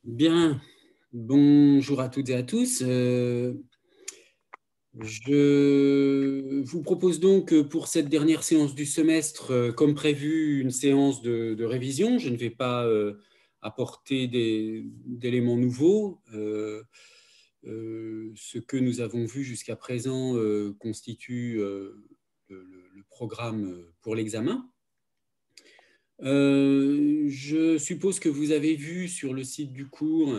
Bien, bonjour à toutes et à tous. Je vous propose donc pour cette dernière séance du semestre, comme prévu, une séance de révision. Je ne vais pas apporter d'éléments nouveaux. Ce que nous avons vu jusqu'à présent constitue le programme pour l'examen. Je suppose que vous avez vu sur le site du cours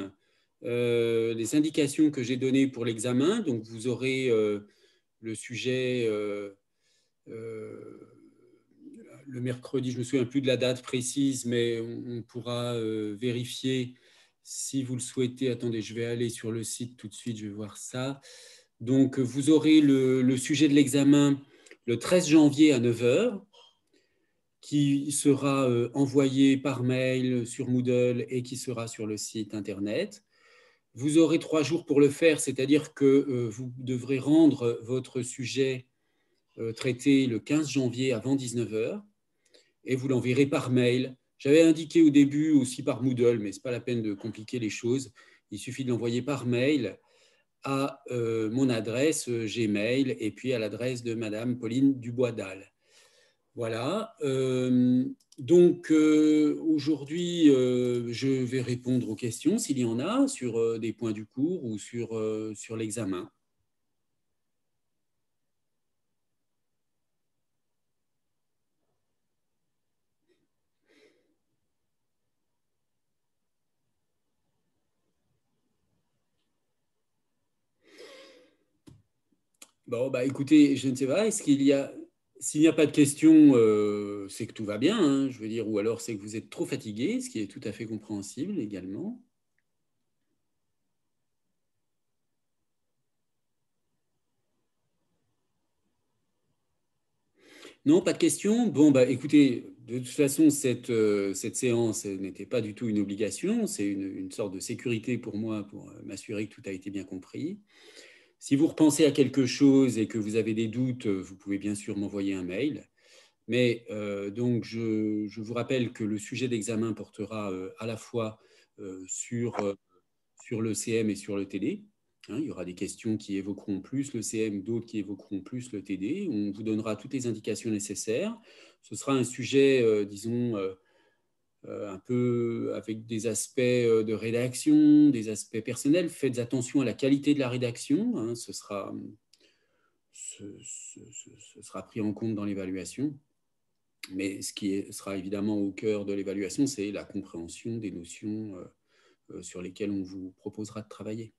les indications que j'ai données pour l'examen. Donc, vous aurez le sujet le mercredi, je ne me souviens plus de la date précise, mais on pourra vérifier si vous le souhaitez. Attendez, je vais aller sur le site tout de suite, je vais voir ça. Donc, vous aurez le sujet de l'examen le 13 janvier à 9 heures, qui sera envoyé par mail sur Moodle et qui sera sur le site internet. Vous aurez 3 jours pour le faire, c'est-à-dire que vous devrez rendre votre sujet traité le 15 janvier avant 19 heures et vous l'enverrez par mail. J'avais indiqué au début aussi par Moodle, mais ce n'est pas la peine de compliquer les choses. Il suffit de l'envoyer par mail à mon adresse Gmail et puis à l'adresse de Madame Pauline Dubois-Dalle. Voilà. Donc, aujourd'hui, je vais répondre aux questions, s'il y en a, sur des points du cours ou sur l'examen. Bon, bah, écoutez, je ne sais pas, s'il n'y a pas de questions, c'est que tout va bien, hein, je veux dire, ou alors c'est que vous êtes trop fatigué, ce qui est tout à fait compréhensible également. Non, pas de questions. Bon, bah, écoutez, de toute façon, cette séance n'était pas du tout une obligation. C'est une sorte de sécurité pour moi, pour m'assurer que tout a été bien compris. Si vous repensez à quelque chose et que vous avez des doutes, vous pouvez bien sûr m'envoyer un mail. Mais donc, je vous rappelle que le sujet d'examen portera à la fois sur le CM et sur le TD. Hein, il y aura des questions qui évoqueront plus le CM, d'autres qui évoqueront plus le TD. On vous donnera toutes les indications nécessaires. Ce sera un sujet, disons, un peu avec des aspects de rédaction, des aspects personnels. Faites attention à la qualité de la rédaction. Hein, ce sera pris en compte dans l'évaluation. Mais ce qui sera évidemment au cœur de l'évaluation, c'est la compréhension des notions sur lesquelles on vous proposera de travailler.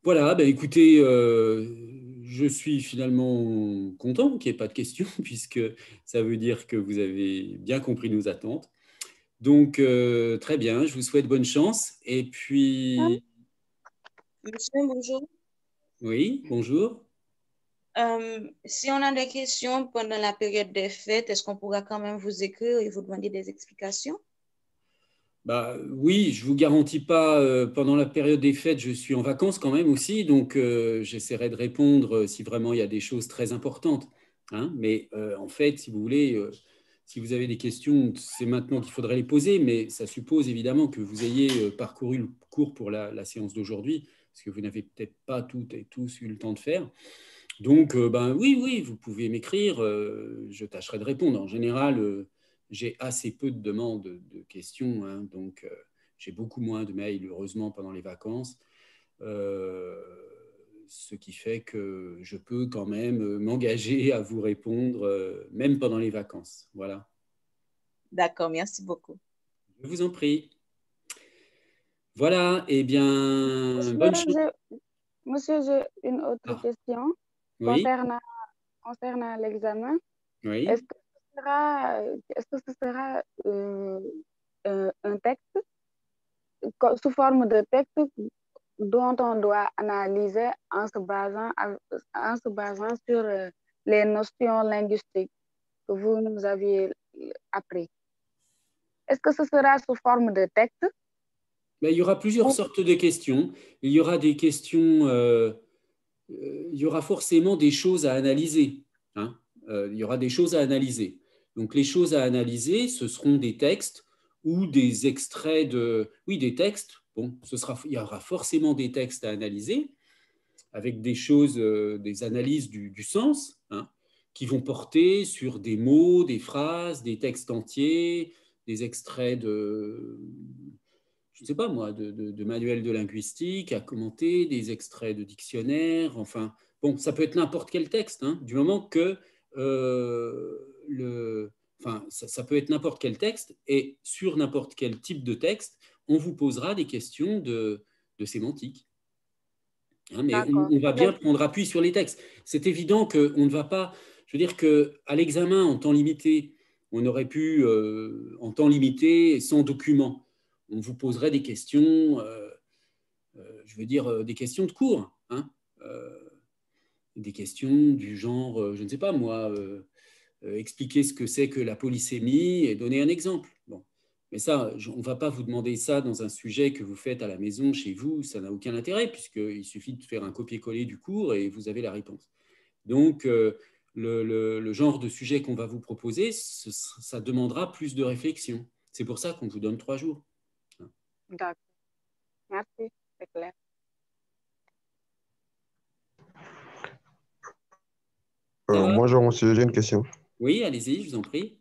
Voilà, ben écoutez, je suis finalement content qu'il n'y ait pas de questions, puisque ça veut dire que vous avez bien compris nos attentes. Donc, très bien, je vous souhaite bonne chance. Et puis, Monsieur, bonjour. oui, bonjour. Si on a des questions pendant la période des fêtes, est-ce qu'on pourra quand même vous écrire et vous demander des explications? Bah, oui, je ne vous garantis pas, pendant la période des fêtes, je suis en vacances quand même aussi, donc j'essaierai de répondre si vraiment il y a des choses très importantes. Hein. Mais en fait, si vous voulez, si vous avez des questions, c'est maintenant qu'il faudrait les poser, mais ça suppose évidemment que vous ayez parcouru le cours pour la séance d'aujourd'hui, parce que vous n'avez peut-être pas toutes et tous eu le temps de faire. Donc, ben, oui, vous pouvez m'écrire, je tâcherai de répondre. En général, j'ai assez peu de demandes de questions, hein, donc j'ai beaucoup moins de mails, heureusement, pendant les vacances, euh, ce qui fait que je peux quand même m'engager à vous répondre, même pendant les vacances. Voilà. D'accord, merci beaucoup. Je vous en prie. Voilà, eh bien, Monsieur, bonne chance. j'ai une autre Ah, question oui, concernant l'examen. oui. Est-ce que ce sera un texte sous forme de texte dont on doit analyser en se basant sur les notions linguistiques que vous nous aviez appris? Est-ce que ce sera sous forme de texte? Ben, il y aura plusieurs ou- sortes de questions. Il y aura des questions, il y aura forcément des choses à analyser. Hein. Il y aura des choses à analyser. Donc les choses à analyser, ce seront des textes ou des extraits oui, des textes. Bon, il y aura forcément des textes à analyser, avec des choses, des analyses du sens, hein, qui vont porter sur des mots, des phrases, des textes entiers, des extraits je ne sais pas moi, de manuels de linguistique à commenter, des extraits de dictionnaires, enfin, bon, ça peut être n'importe quel texte, hein, du moment que enfin, ça peut être n'importe quel texte, et sur n'importe quel type de texte, on vous posera des questions de sémantique. Hein, mais on va bien prendre appui sur les textes. C'est évident qu'on ne va pas, je veux dire qu'à l'examen en temps limité, on aurait pu, en temps limité, sans document, on vous poserait des questions, je veux dire, des questions de cours, hein, des questions du genre, je ne sais pas moi, expliquer ce que c'est que la polysémie et donner un exemple. Bon. Mais ça, on ne va pas vous demander ça dans un sujet que vous faites à la maison, chez vous, ça n'a aucun intérêt, puisqu'il suffit de faire un copier-coller du cours et vous avez la réponse. Donc, le genre de sujet qu'on va vous proposer, ça demandera plus de réflexion. C'est pour ça qu'on vous donne 3 jours. D'accord. Merci, c'est clair. Bonjour, monsieur, j'ai une question. Oui, allez-y, je vous en prie.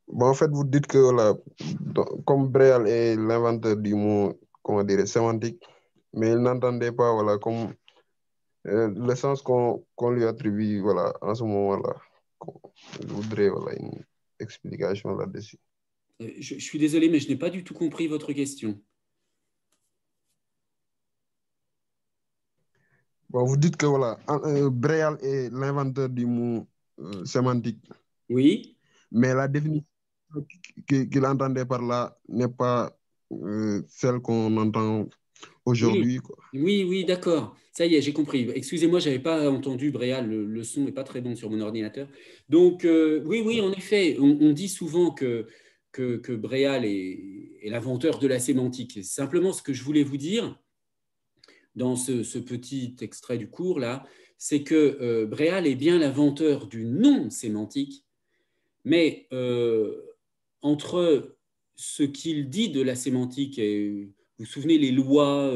Bon, en fait, vous dites que voilà, comme Bréal est l'inventeur du mot, comment dire, sémantique, mais il n'entendait pas voilà, comme, le sens qu'on lui attribue voilà, en ce moment-là. Je voudrais voilà, une explication là-dessus. Je suis désolé, mais je n'ai pas du tout compris votre question. Bon, vous dites que voilà, Bréal est l'inventeur du mot sémantique. Oui. Mais la définition qu'il entendait par là n'est pas celle qu'on entend aujourd'hui. Oui, oui, d'accord. Ça y est, j'ai compris. Excusez-moi, je n'avais pas entendu Bréal, le son n'est pas très bon sur mon ordinateur. Donc, oui, en effet, on dit souvent que Bréal est l'inventeur de la sémantique. Simplement, ce que je voulais vous dire dans ce petit extrait du cours, là, c'est que Bréal est bien l'inventeur du nom sémantique, mais entre ce qu'il dit de la sémantique et vous vous souvenez les lois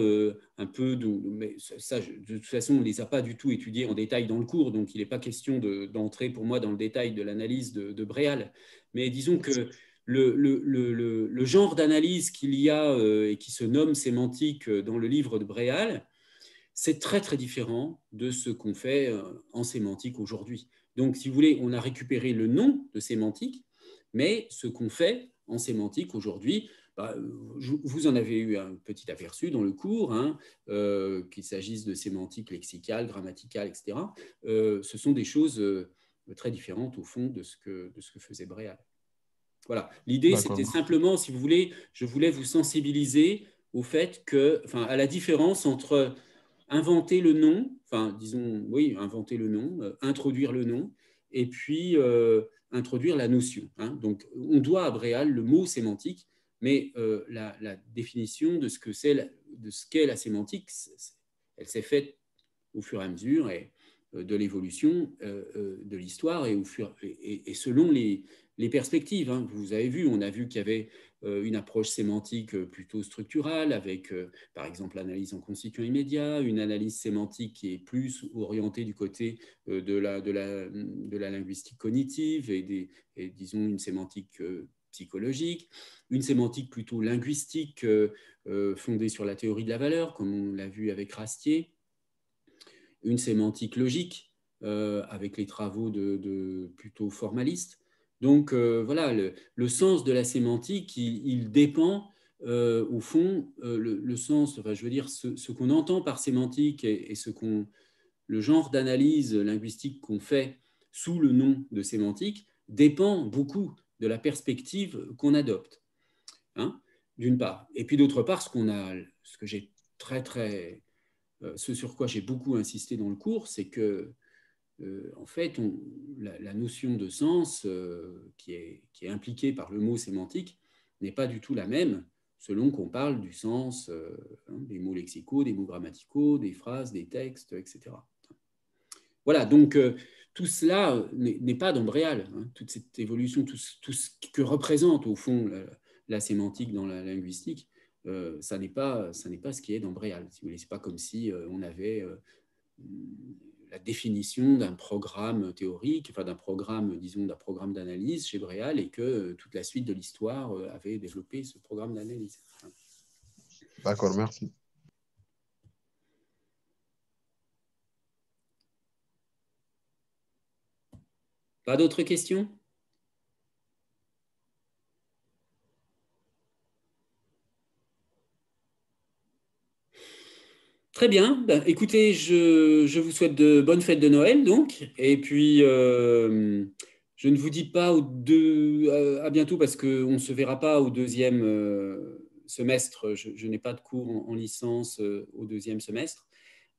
un peu, mais ça, de toute façon, on ne les a pas du tout étudiées en détail dans le cours, donc il n'est pas question d'entrer pour moi dans le détail de l'analyse de Bréal. Mais disons que le genre d'analyse qu'il y a et qui se nomme sémantique dans le livre de Bréal, c'est très très différent de ce qu'on fait en sémantique aujourd'hui. Donc, si vous voulez, on a récupéré le nom de sémantique, mais ce qu'on fait en sémantique aujourd'hui, vous en avez eu un petit aperçu dans le cours, hein, qu'il s'agisse de sémantique lexicale, grammaticale, etc. Ce sont des choses très différentes au fond de ce que faisait Bréal. Voilà. L'idée, c'était simplement, si vous voulez, je voulais vous sensibiliser au fait que, enfin, à la différence entre inventer le nom, enfin, disons, oui, inventer le nom, introduire le nom, et puis introduire la notion. Hein. Donc, on doit à Bréal le mot sémantique, mais la définition de ce qu'est la sémantique, elle s'est faite au fur et à mesure de l'évolution de l'histoire et selon les perspectives. Hein. Vous avez vu, on a vu qu'il y avait une approche sémantique plutôt structurale avec, par exemple, l'analyse en constituant immédiat, une analyse sémantique qui est plus orientée du côté de la linguistique cognitive et disons, une sémantique psychologique, une sémantique plutôt linguistique fondée sur la théorie de la valeur, comme on l'a vu avec Rastier, une sémantique logique avec les travaux de plutôt formalistes. Donc voilà, le sens de la sémantique, il dépend au fond, le sens, enfin, je veux dire, ce qu'on entend par sémantique et le genre d'analyse linguistique qu'on fait sous le nom de sémantique dépend beaucoup de la perspective qu'on adopte, hein, d'une part. Et puis d'autre part, ce que j'ai ce sur quoi j'ai beaucoup insisté dans le cours, c'est que en fait, la notion de sens qui est impliquée par le mot sémantique n'est pas du tout la même selon qu'on parle du sens des mots lexicaux, des mots grammaticaux, des phrases, des textes, etc. Voilà, donc tout cela n'est pas dans Bréal, hein. Toute cette évolution, tout ce que représente au fond la sémantique dans la linguistique, ça n'est pas ce qui est dans Bréal. Si vous voulez, c'est pas comme si on avait la définition d'un programme théorique, enfin d'un programme, disons, d'un programme d'analyse chez Bréal, et que toute la suite de l'histoire avait développé ce programme d'analyse. D'accord, merci. Pas d'autres questions? Très bien. Ben, écoutez, je vous souhaite de bonnes fêtes de Noël, donc. Et puis, je ne vous dis pas à bientôt parce qu'on ne se verra pas au deuxième semestre. Je n'ai pas de cours en licence au deuxième semestre,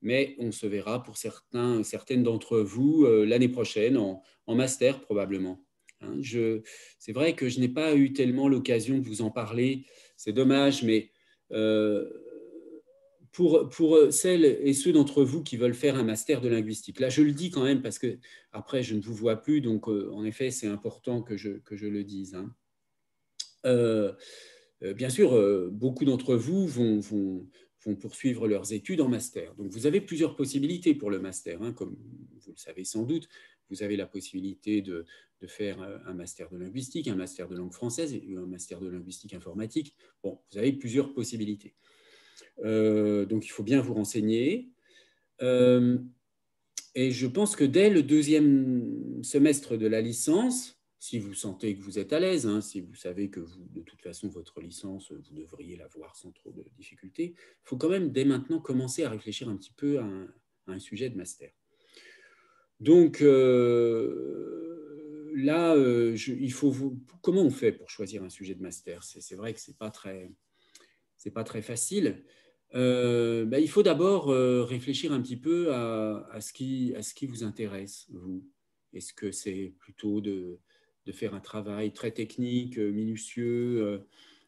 mais on se verra pour certaines d'entre vous l'année prochaine en master probablement. Hein, c'est vrai que je n'ai pas eu tellement l'occasion de vous en parler. C'est dommage, mais pour celles et ceux d'entre vous qui veulent faire un master de linguistique, là je le dis quand même parce que après je ne vous vois plus, donc en effet c'est important que je le dise. Hein. Bien sûr, beaucoup d'entre vous vont poursuivre leurs études en master. Donc vous avez plusieurs possibilités pour le master, hein, comme vous le savez sans doute. Vous avez la possibilité de faire un master de linguistique, un master de langue française et un master de linguistique informatique. Bon, vous avez plusieurs possibilités. Donc il faut bien vous renseigner. Et je pense que dès le deuxième semestre de la licence, si vous sentez que vous êtes à l'aise, hein, si vous savez que de toute façon votre licence, vous devriez l'avoir sans trop de difficultés, il faut quand même dès maintenant commencer à réfléchir un petit peu à un sujet de master. Donc là, comment on fait pour choisir un sujet de master? C'est vrai que c'est pas très facile. Il faut d'abord réfléchir un petit peu à ce qui vous intéresse, vous. Est-ce que c'est plutôt de faire un travail très technique, minutieux,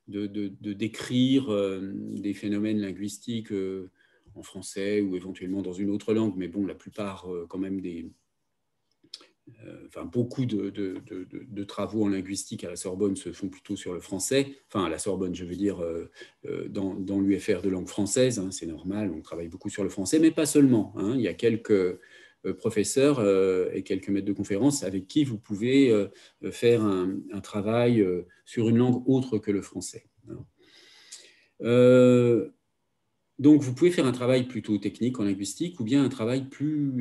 de décrire des phénomènes linguistiques en français ou éventuellement dans une autre langue, mais bon, la plupart quand même beaucoup de travaux en linguistique à la Sorbonne se font plutôt sur le français. Enfin, à la Sorbonne, je veux dire, dans l'UFR de langue française, hein, c'est normal, on travaille beaucoup sur le français, mais pas seulement. Hein. Il y a quelques professeurs et quelques maîtres de conférences avec qui vous pouvez faire un travail sur une langue autre que le français. Donc, vous pouvez faire un travail plutôt technique en linguistique ou bien un travail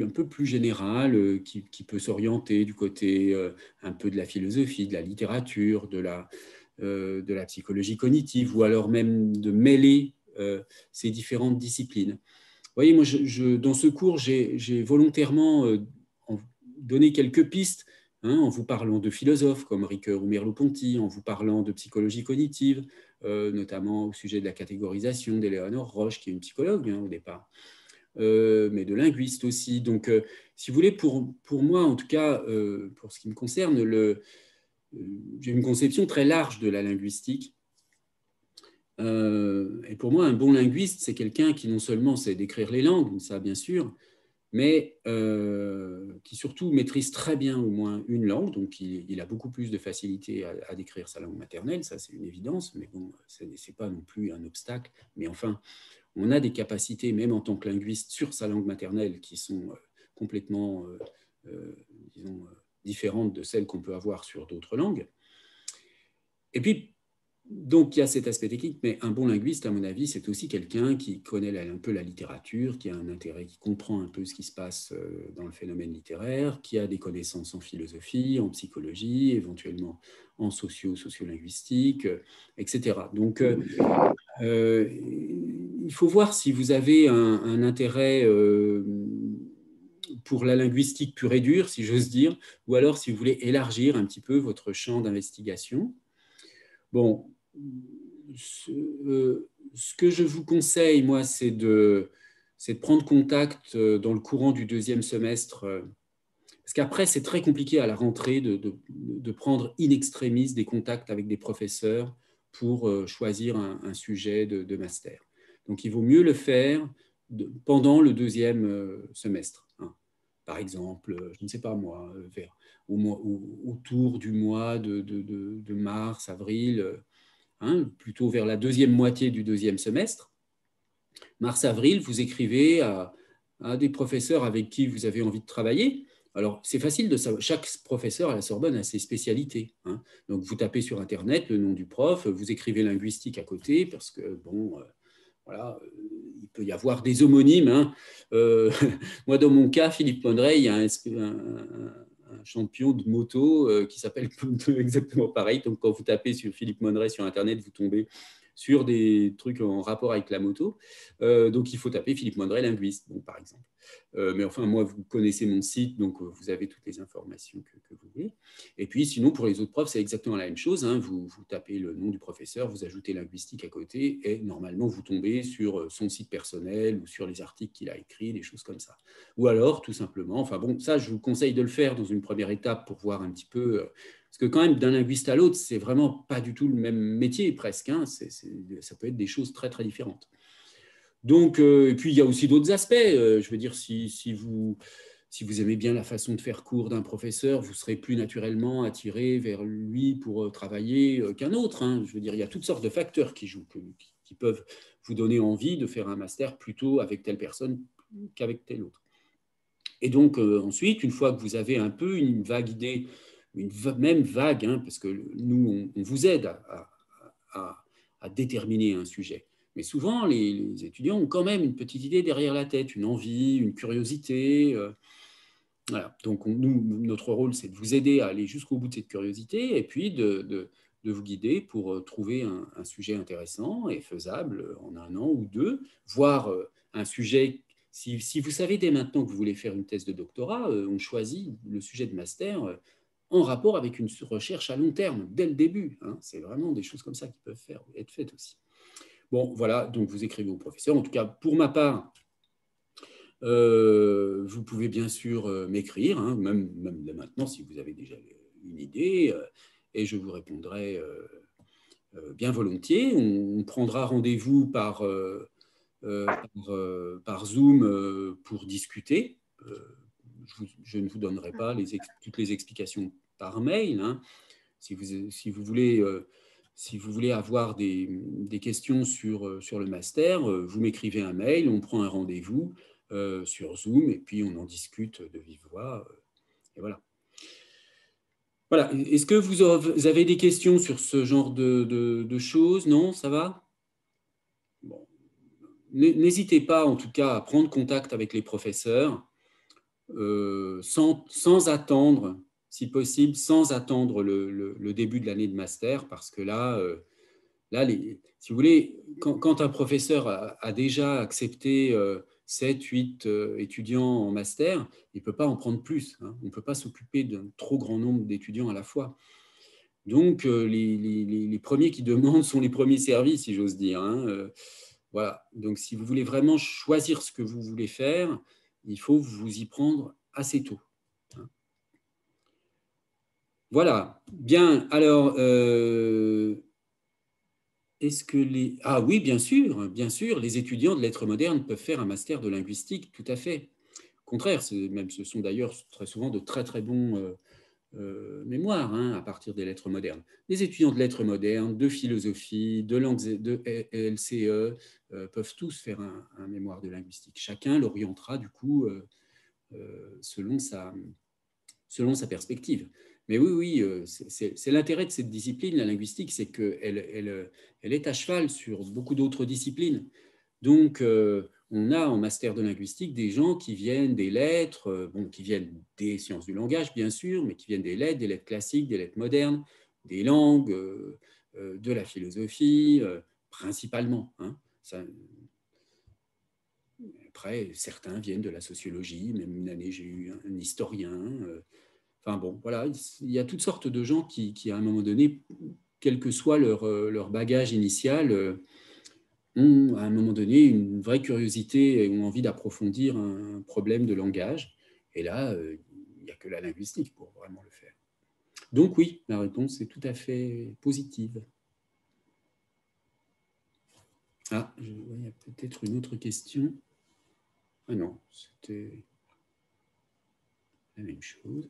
un peu plus général qui peut s'orienter du côté un peu de la philosophie, de la littérature, de la psychologie cognitive ou alors même de mêler ces différentes disciplines. Vous voyez, moi, dans ce cours, j'ai volontairement donné quelques pistes en vous parlant de philosophes comme Ricoeur ou Merleau-Ponty, en vous parlant de psychologie cognitive, notamment au sujet de la catégorisation d'Éléonore Roche, qui est une psychologue au départ, mais de linguiste aussi. Donc, si vous voulez, pour moi, en tout cas, pour ce qui me concerne, j'ai une conception très large de la linguistique. Et pour moi, un bon linguiste, c'est quelqu'un qui non seulement sait décrire les langues, ça bien sûr, mais qui surtout maîtrise très bien au moins une langue, donc il a beaucoup plus de facilité à décrire sa langue maternelle, ça c'est une évidence, mais bon, ce n'est pas non plus un obstacle, mais enfin, on a des capacités, même en tant que linguiste, sur sa langue maternelle qui sont complètement, disons, différentes de celles qu'on peut avoir sur d'autres langues. Et puis, donc, il y a cet aspect technique, mais un bon linguiste, à mon avis, c'est aussi quelqu'un qui connaît un peu la littérature, qui a un intérêt, qui comprend un peu ce qui se passe dans le phénomène littéraire, qui a des connaissances en philosophie, en psychologie, éventuellement en sociolinguistique, etc. Donc, il faut voir si vous avez un intérêt pour la linguistique pure et dure, si j'ose dire, ou alors si vous voulez élargir un petit peu votre champ d'investigation. Bon, ce que je vous conseille, moi, c'est de prendre contact dans le courant du deuxième semestre, parce qu'après, c'est très compliqué à la rentrée de prendre in extremis des contacts avec des professeurs pour choisir un sujet de master. Donc, il vaut mieux le faire pendant le deuxième semestre. Hein. par exemple, je ne sais pas moi, autour du mois de mars, avril, plutôt vers la deuxième moitié du deuxième semestre. Mars-avril, vous écrivez à des professeurs avec qui vous avez envie de travailler. Alors, c'est facile de savoir. Chaque professeur à la Sorbonne a ses spécialités. Donc, vous tapez sur Internet le nom du prof, vous écrivez linguistique à côté, parce que, bon, voilà, il peut y avoir des homonymes. Moi, dans mon cas, Philippe Mondret, il y a un champion de moto qui s'appelle exactement pareil. Donc, quand vous tapez sur Philippe Mondret sur Internet, vous tombez sur des trucs en rapport avec la moto. Donc, il faut taper Philippe Mondret, linguiste, bon, par exemple. Mais enfin, moi, vous connaissez mon site, donc vous avez toutes les informations que vous voulez. Et puis, sinon, pour les autres profs, c'est exactement la même chose. Vous tapez le nom du professeur, vous ajoutez linguistique à côté, et normalement, vous tombez sur son site personnel ou sur les articles qu'il a écrits, des choses comme ça. Ou alors, tout simplement, enfin bon, ça, je vous conseille de le faire dans une première étape pour voir un petit peu... parce que quand même, d'un linguiste à l'autre, c'est vraiment pas du tout le même métier, presque. Ça peut être des choses très, très différentes. Donc, et puis, il y a aussi d'autres aspects. Je veux dire, si vous aimez bien la façon de faire cours d'un professeur, vous serez plus naturellement attiré vers lui pour travailler qu'un autre. Je veux dire, il y a toutes sortes de facteurs qui jouent, qui peuvent vous donner envie de faire un master plutôt avec telle personne qu'avec telle autre. Et donc, ensuite, une fois que vous avez un peu une vague idée, même vague, parce que nous, on vous aide à déterminer un sujet. Mais souvent, les étudiants ont quand même une petite idée derrière la tête, une envie, une curiosité. Voilà. Donc, notre rôle, c'est de vous aider à aller jusqu'au bout de cette curiosité et puis de vous guider pour trouver un sujet intéressant et faisable en 1 an ou 2, voire un sujet. Si vous savez dès maintenant que vous voulez faire une thèse de doctorat, on choisit le sujet de master en rapport avec une recherche à long terme, dès le début. C'est vraiment des choses comme ça qui peuvent être faites aussi. Bon, voilà, donc vous écrivez au professeur. En tout cas, pour ma part, vous pouvez bien sûr m'écrire, même dès maintenant, si vous avez déjà une idée, et je vous répondrai bien volontiers. On prendra rendez-vous par Zoom pour discuter. Je ne vous donnerai pas toutes les explications par mail. Si vous voulez avoir des questions sur le master, vous m'écrivez un mail, on prend un rendez-vous sur Zoom et puis on en discute de vive voix. Et voilà. Voilà. Est-ce que vous avez des questions sur ce genre de choses? Non, ça va? Bon. N'hésitez pas en tout cas à prendre contact avec les professeurs sans attendre, si possible, sans attendre le début de l'année de master, parce que là, si vous voulez, quand un professeur a déjà accepté 7, 8 étudiants en master, il ne peut pas en prendre plus. On ne peut pas s'occuper d'un trop grand nombre d'étudiants à la fois. Donc, les premiers qui demandent sont les premiers servis, si j'ose dire. Voilà. Donc, si vous voulez vraiment choisir ce que vous voulez faire, il faut vous y prendre assez tôt. Voilà. Bien. Alors, est-ce que Ah oui, bien sûr, les étudiants de lettres modernes peuvent faire un master de linguistique, tout à fait. Au contraire, ce sont d'ailleurs très souvent de très très bons mémoires à partir des lettres modernes. Les étudiants de lettres modernes, de philosophie, de langues, de LCE peuvent tous faire un mémoire de linguistique. Chacun l'orientera du coup selon sa perspective. Mais oui, c'est l'intérêt de cette discipline, la linguistique, c'est qu'elle est à cheval sur beaucoup d'autres disciplines. Donc, on a en master de linguistique des gens qui viennent des lettres, qui viennent des sciences du langage, bien sûr, mais qui viennent des lettres classiques, des lettres modernes, des langues, de la philosophie, principalement. Après, certains viennent de la sociologie, même une année, j'ai eu un historien. Enfin bon, voilà, il y a toutes sortes de gens qui à un moment donné, quel que soit leur bagage initial, ont à un moment donné une vraie curiosité et ont envie d'approfondir un problème de langage. Et là, il n'y a que la linguistique pour vraiment le faire. Donc oui, la réponse est tout à fait positive. Ah, il y a peut-être une autre question. Ah non, c'était... la même chose.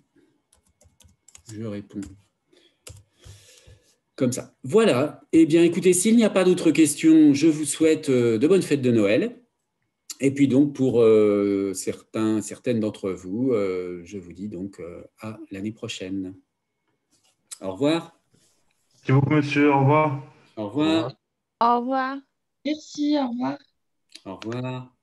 Je réponds comme ça. Voilà. Eh bien, écoutez, s'il n'y a pas d'autres questions, je vous souhaite de bonnes fêtes de Noël. Et puis donc, pour certaines d'entre vous, je vous dis donc à l'année prochaine. Au revoir. Merci beaucoup, monsieur. Au revoir. Au revoir. Au revoir. Merci, au revoir. Au revoir.